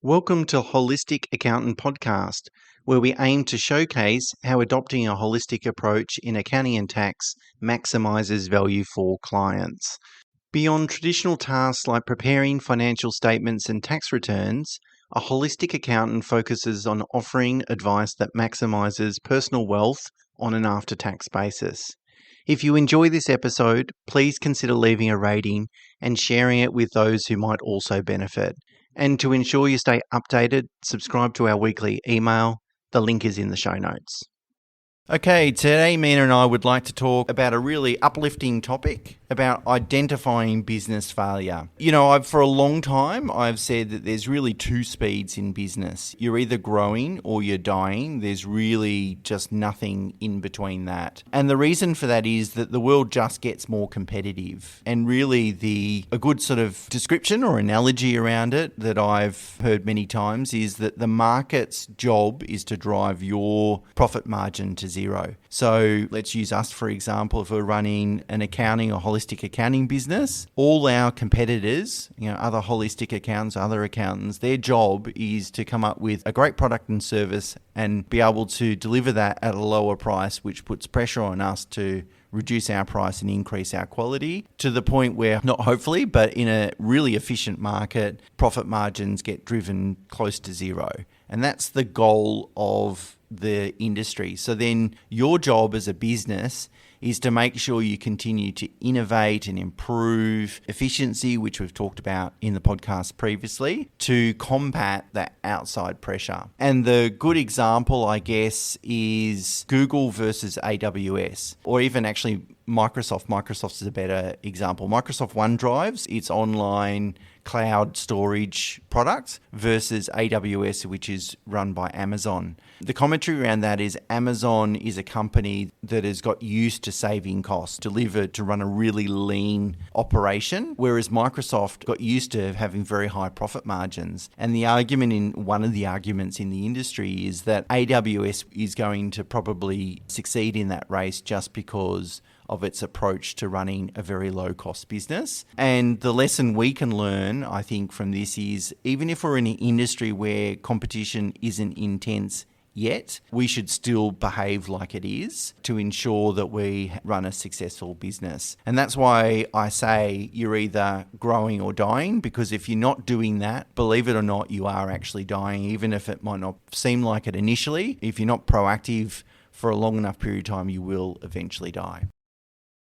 Welcome to Holistic Accountant Podcast, where we aim to showcase how adopting a holistic approach in accounting and tax maximizes value for clients. Beyond traditional tasks like preparing financial statements and tax returns, a holistic accountant focuses on offering advice that maximizes personal wealth on an after-tax basis. If you enjoy this episode, please consider leaving a rating and sharing it with those who might also benefit. And to ensure you stay updated, subscribe to our weekly email. The link is in the show notes. Okay, today Mena and I would like to talk about a really uplifting topic about identifying business failure. For a long time, I've said that there's really two speeds in business. You're either growing or you're dying. There's really just nothing in between that. And the reason for that is that the world just gets more competitive. And really a good sort of description or analogy around it that I've heard many times is that the market's job is to drive your profit margin to zero. So let's use us, for example, if we're running an accounting or holistic accounting business, all our competitors, other holistic accountants, other accountants, their job is to come up with a great product and service and be able to deliver that at a lower price, which puts pressure on us to reduce our price and increase our quality to the point where, not hopefully, but in a really efficient market, profit margins get driven close to zero. And that's the goal of the industry. So then your job as a business is to make sure you continue to innovate and improve efficiency, which we've talked about in the podcast previously, to combat that outside pressure. And the good example, I guess, is Google versus AWS, or even actually Microsoft. Microsoft is a better example. Microsoft OneDrive's its online cloud storage product versus AWS, which is run by Amazon. The commentary around that is Amazon is a company that has got used to saving costs, delivered to run a really lean operation, whereas Microsoft got used to having very high profit margins. And one of the arguments in the industry is that AWS is going to probably succeed in that race just because of its approach to running a very low-cost business. And the lesson we can learn, I think, from this is even if we're in an industry where competition isn't intense yet, we should still behave like it is to ensure that we run a successful business. And that's why I say you're either growing or dying, because if you're not doing that, believe it or not, you are actually dying, even if it might not seem like it initially. If you're not proactive for a long enough period of time, you will eventually die.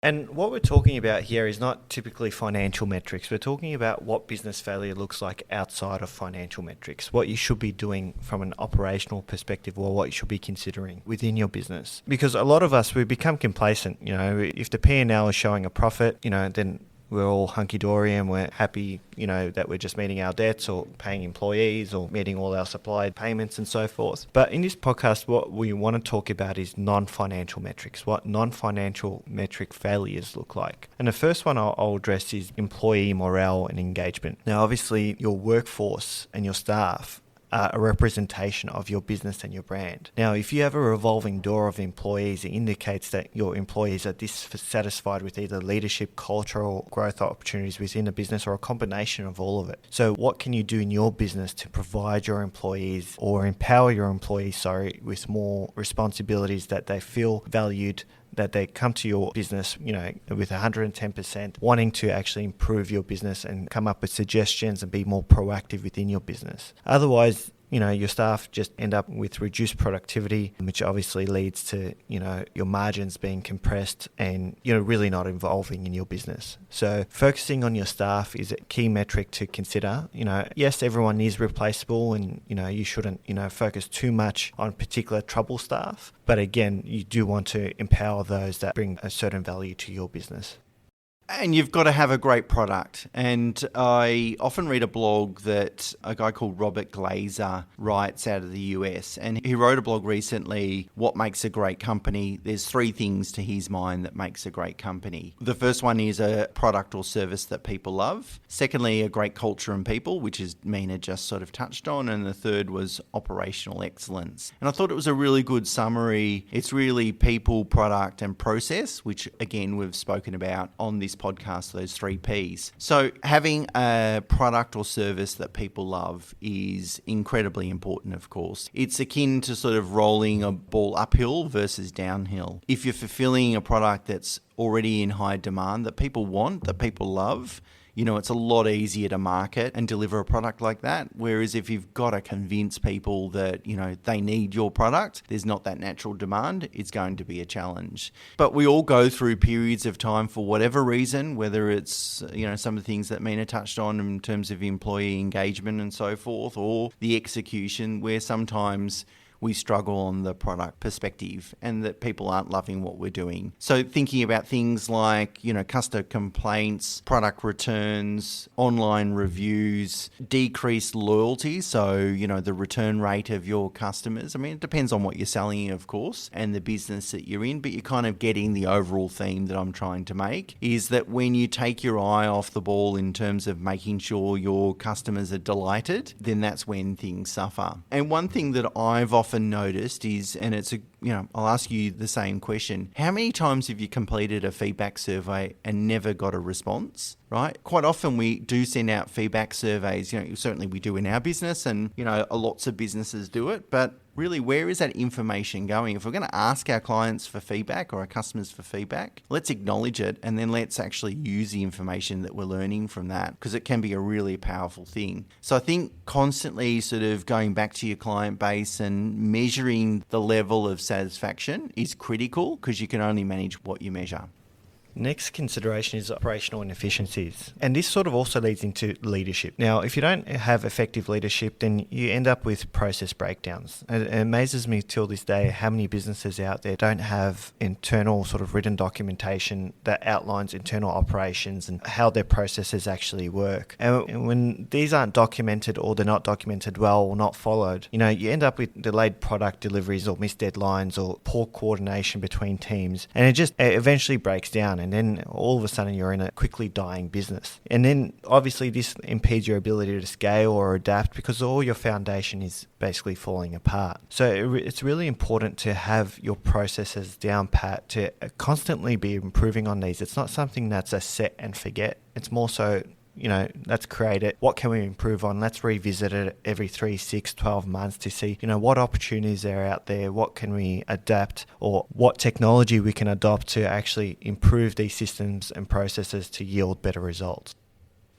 And what we're talking about here is not typically financial metrics. We're talking about what business failure looks like outside of financial metrics, what you should be doing from an operational perspective or what you should be considering within your business. Because a lot of us, we become complacent. If the P&L is showing a profit, then we're all hunky-dory and we're happy, that we're just meeting our debts or paying employees or meeting all our supplied payments and so forth. But in this podcast, what we want to talk about is non-financial metrics, what non-financial metric failures look like. And the first one I'll address is employee morale and engagement. Now, obviously, your workforce and your staff are a representation of your business and your brand. Now, if you have a revolving door of employees, it indicates that your employees are dissatisfied with either leadership, culture, or growth opportunities within the business, or a combination of all of it. So what can you do in your business to provide your employees or empower your employees, with more responsibilities, that they feel valued, that they come to your business, with 110%, wanting to actually improve your business and come up with suggestions and be more proactive within your business. Otherwise, your staff just end up with reduced productivity, which obviously leads to, your margins being compressed and, really not involving in your business. So focusing on your staff is a key metric to consider. Yes, everyone is replaceable and, you shouldn't, focus too much on particular trouble staff. But again, you do want to empower those that bring a certain value to your business. And you've got to have a great product. And I often read a blog that a guy called Robert Glazer writes out of the US. And he wrote a blog recently, What Makes a Great Company? There's 3 things to his mind that makes a great company. The first one is a product or service that people love. Secondly, a great culture and people, which is Mena just sort of touched on. And the third was operational excellence. And I thought it was a really good summary. It's really people, product and process, which again, we've spoken about on this podcast, those 3 Ps. So having a product or service that people love is incredibly important, of course. It's akin to sort of rolling a ball uphill versus downhill. If you're fulfilling a product that's already in high demand, that people want, that people love, it's a lot easier to market and deliver a product like that. Whereas if you've got to convince people that, they need your product, there's not that natural demand, it's going to be a challenge. But we all go through periods of time for whatever reason, whether it's, some of the things that Mena touched on in terms of employee engagement and so forth, or the execution, where sometimes we struggle on the product perspective and that people aren't loving what we're doing. So thinking about things like, customer complaints, product returns, online reviews, decreased loyalty. So, the return rate of your customers. I mean, it depends on what you're selling, of course, and the business that you're in, but you're kind of getting the overall theme that I'm trying to make is that when you take your eye off the ball in terms of making sure your customers are delighted, then that's when things suffer. And one thing that I've often noticed is, and it's I'll ask you the same question. How many times have you completed a feedback survey and never got a response, right? Quite often we do send out feedback surveys, certainly we do in our business and, lots of businesses do it, but really, where is that information going? If we're going to ask our clients for feedback or our customers for feedback, let's acknowledge it and then let's actually use the information that we're learning from that, because it can be a really powerful thing. So I think constantly sort of going back to your client base and measuring the level of satisfaction is critical, because you can only manage what you measure. Next consideration is operational inefficiencies. And this sort of also leads into leadership. Now, if you don't have effective leadership, then you end up with process breakdowns. It amazes me till this day how many businesses out there don't have internal sort of written documentation that outlines internal operations and how their processes actually work. And when these aren't documented, or they're not documented well or not followed, you end up with delayed product deliveries or missed deadlines or poor coordination between teams. And it eventually breaks down. And then all of a sudden you're in a quickly dying business. And then obviously this impedes your ability to scale or adapt, because all your foundation is basically falling apart. So it's really important to have your processes down pat, to constantly be improving on these. It's not something that's a set and forget. It's more so, let's create it. What can we improve on? Let's revisit it every 3, 6, 12 months to see, what opportunities are out there, what can we adapt, or what technology we can adopt to actually improve these systems and processes to yield better results.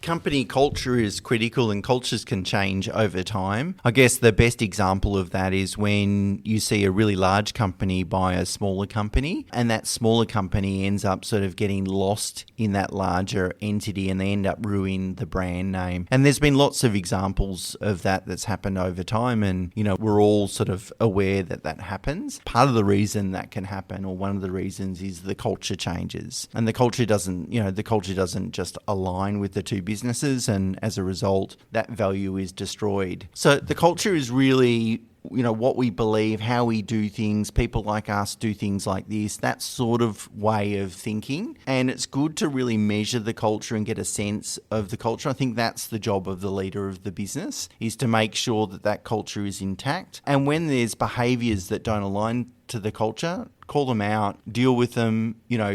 Company culture is critical, and cultures can change over time. I guess the best example of that is when you see a really large company buy a smaller company, and that smaller company ends up sort of getting lost in that larger entity, and they end up ruining the brand name. And there's been lots of examples of that that's happened over time, and we're all sort of aware that that happens. Part of the reason that can happen, or one of the reasons, is the culture changes, and the culture doesn't just align with the two businesses, and as a result, that value is destroyed. So the culture is really, what we believe, how we do things. People like us do things like this, that sort of way of thinking. And it's good to really measure the culture and get a sense of the culture. I think that's the job of the leader of the business, is to make sure that that culture is intact. And when there's behaviours that don't align to the culture, call them out, deal with them,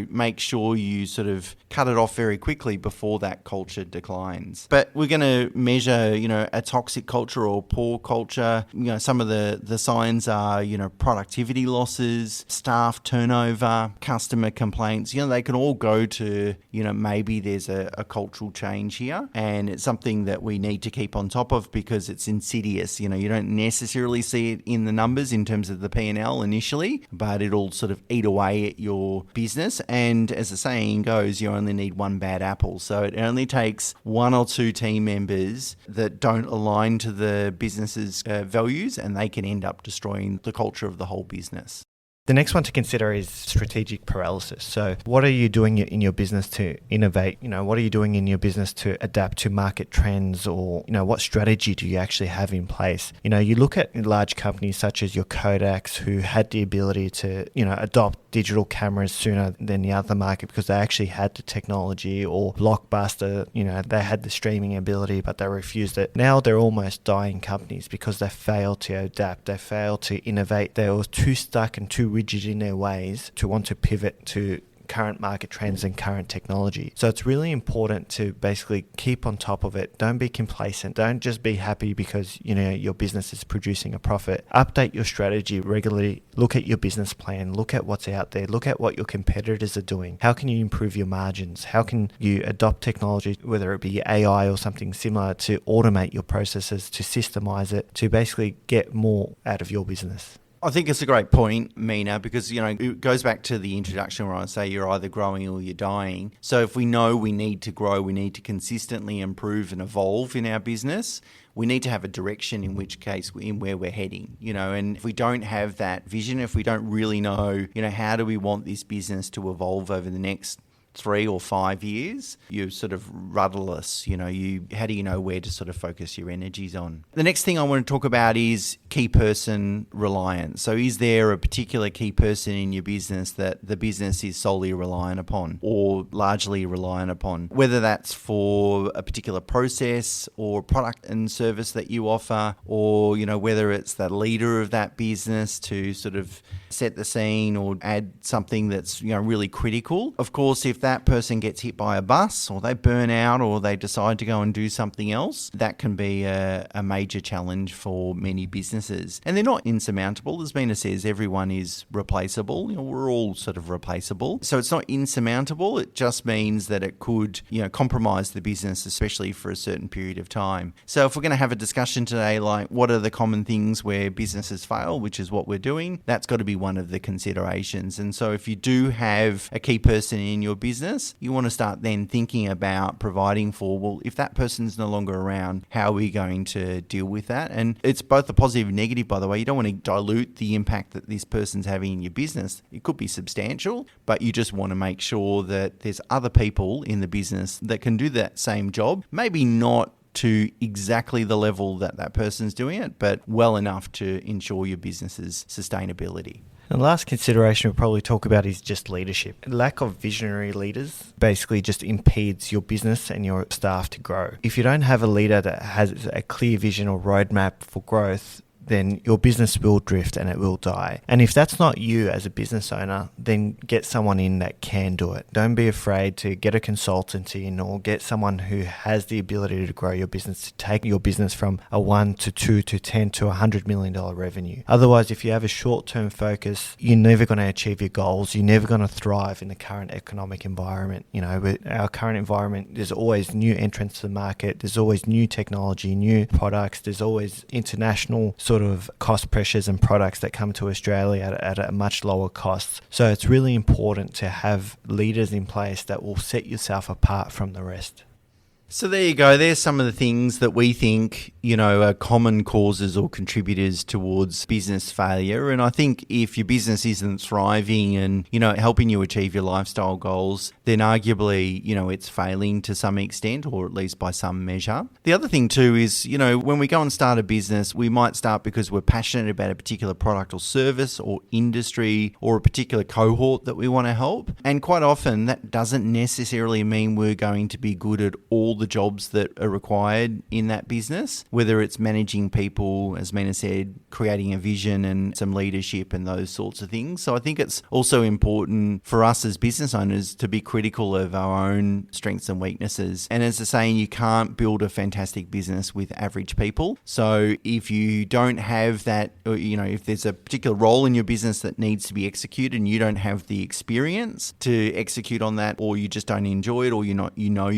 make sure you sort of cut it off very quickly before that culture declines. But we're going to measure, a toxic culture or poor culture. Some of the signs are, productivity losses, staff turnover, customer complaints. They can all go to, maybe there's a cultural change here, and it's something that we need to keep on top of, because it's insidious. You don't necessarily see it in the numbers in terms of the P&L initially, but it'll sort of eat away at your business. And as the saying goes, you only need one bad apple. So it only takes 1 or 2 team members that don't align to the business's values, and they can end up destroying the culture of the whole business. The next one to consider is strategic paralysis. So what are you doing in your business to innovate? What are you doing in your business to adapt to market trends, or, what strategy do you actually have in place? You look at large companies such as your Kodaks, who had the ability to, adopt digital cameras sooner than the other market because they actually had the technology, or Blockbuster, they had the streaming ability, but they refused it. Now they're almost dying companies because they failed to adapt. They failed to innovate. They were too stuck and too rigid in their ways to want to pivot to current market trends and current technology. So it's really important to basically keep on top of it. Don't be complacent. Don't just be happy because your business is producing a profit. Update your strategy regularly. Look at your business plan. Look at what's out there. Look at what your competitors are doing. How can you improve your margins? How can you adopt technology, whether it be AI or something similar, to automate your processes, to systemize it, to basically get more out of your business? I think it's a great point, Mena, because, it goes back to the introduction where I say you're either growing or you're dying. So if we know we need to grow, we need to consistently improve and evolve in our business, we need to have a direction in where we're heading, and if we don't have that vision, if we don't really know, how do we want this business to evolve over the next 3 or 5 years, you're sort of rudderless. How do you know where to sort of focus your energies on? The next thing I want to talk about is key person reliance. So is there a particular key person in your business that the business is solely reliant upon or largely reliant upon? Whether that's for a particular process or product and service that you offer, or, whether it's the leader of that business to sort of set the scene or add something that's, really critical. Of course, if that person gets hit by a bus or they burn out or they decide to go and do something else, that can be a major challenge for many businesses. And they're not insurmountable. As Mena says, everyone is replaceable. We're all sort of replaceable. So it's not insurmountable. It just means that it could, compromise the business, especially for a certain period of time. So if we're going to have a discussion today, like what are the common things where businesses fail, which is what we're doing, that's got to be one of the considerations. And so if you do have a key person in your business, you want to start then thinking about providing for, well, if that person's no longer around, how are we going to deal with that? And it's both a positive and negative, by the way. You don't want to dilute the impact that this person's having in your business. It could be substantial, but you just want to make sure that there's other people in the business that can do that same job. Maybe not to exactly the level that that person's doing it, but well enough to ensure your business's sustainability. The last consideration we'll probably talk about is just leadership. Lack of visionary leaders basically just impedes your business and your staff to grow. If you don't have a leader that has a clear vision or roadmap for growth, then your business will drift and it will die. And if that's not you as a business owner, then get someone in that can do it. Don't be afraid to get a consultant in or get someone who has the ability to grow your business, to take your business from a 1 to 2 to 10 to $100 million revenue. Otherwise, if you have a short-term focus, you're never going to achieve your goals. You're never going to thrive in the current economic environment. With our current environment, there's always new entrants to the market. There's always new technology, new products. There's always international sort of cost pressures and products that come to Australia at a much lower cost. So it's really important to have leaders in place that will set yourself apart from the rest. So there you go. There's some of the things that we think, are common causes or contributors towards business failure. And I think if your business isn't thriving and, helping you achieve your lifestyle goals, then arguably, it's failing to some extent, or at least by some measure. The other thing too is, when we go and start a business, we might start because we're passionate about a particular product or service or industry or a particular cohort that we want to help. And quite often that doesn't necessarily mean we're going to be good at all the jobs that are required in that business, whether it's managing people, as Mena said, creating a vision and some leadership and those sorts of things. So I think it's also important for us as business owners to be critical of our own strengths and weaknesses. And as a saying, you can't build a fantastic business with average people. So if you don't have that, if there's a particular role in your business that needs to be executed and you don't have the experience to execute on that, or you just don't enjoy it, or you're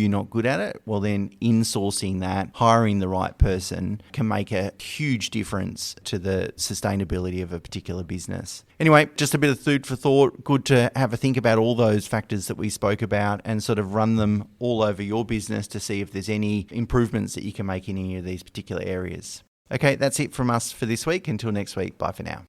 not good at it, well then insourcing that, hiring the right person can make a huge difference to the sustainability of a particular business. Anyway, just a bit of food for thought. Good to have a think about all those factors that we spoke about and sort of run them all over your business to see if there's any improvements that you can make in any of these particular areas. Okay, that's it from us for this week. Until next week, bye for now.